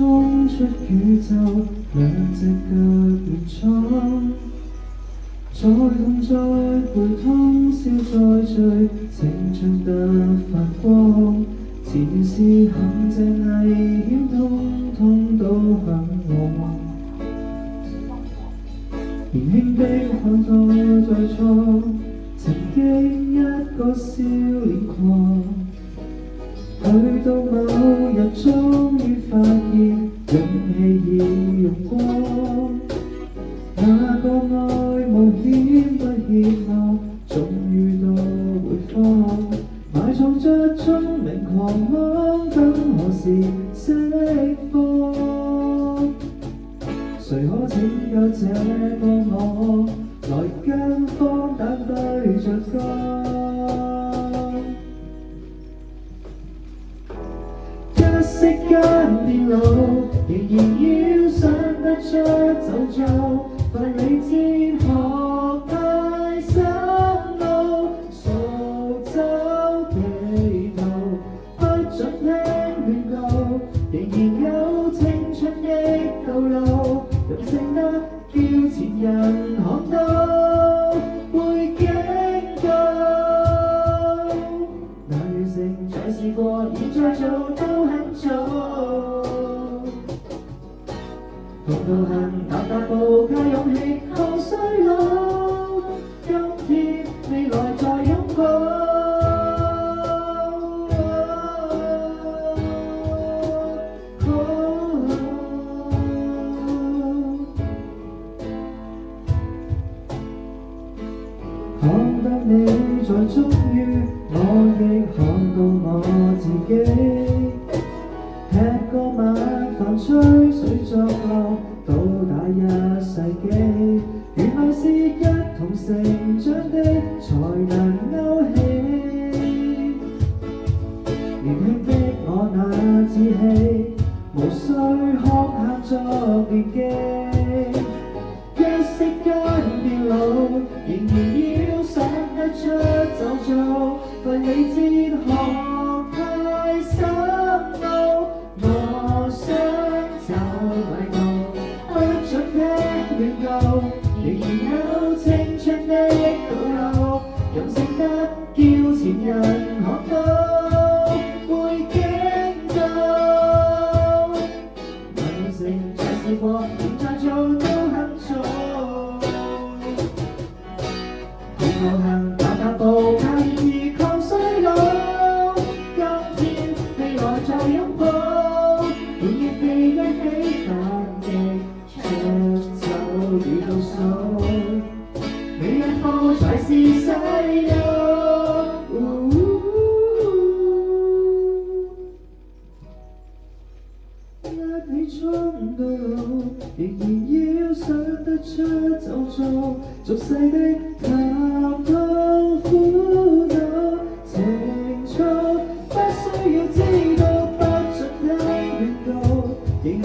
衝出宇宙，兩隻腳亂闖，再痛再背通宵再醉，青春得發光。前事陷阱危險，通通都向我。年輕的看到在錯，曾經一個少年狂。去到某日，終於發現勇氣已用光。那個愛冒險不怯懦，終於都會放。埋藏着聰明狂妄，等何時釋放？誰可拯救這個我，來跟荒誕對着幹？一息間變老，仍然要想得出走做，萬里哲學太深奧，數走地圖，不准聽勸告，仍然有青春的道路，任性得叫前人看到會警告。那完成再試過，現在做都很早。痛到恨，踏步靠勇氣抗衰老，今天未來再擁抱。看得你在終於，我亦看到我自己。吃個晚飯，吹水作樂，倒打一世紀。原來是一同成長的才能勾起。年輕的我那志氣，無需學下作年紀。一息間變老，仍然要想得出走做，份理哲學太深奧。我想走迷途，不准聽勸告，仍然有青春的道路，任性得叫前人看到會警告。完成再試過，現在做都很早。好高興踏步靠意義抗衰老，今天未來再擁抱。一起反擊，出走與倒數，每一步才是細路。一起衝到老，仍然要想得出走做，俗世的談吐苦惱情操，不需要知道，不准聽勸告。仍然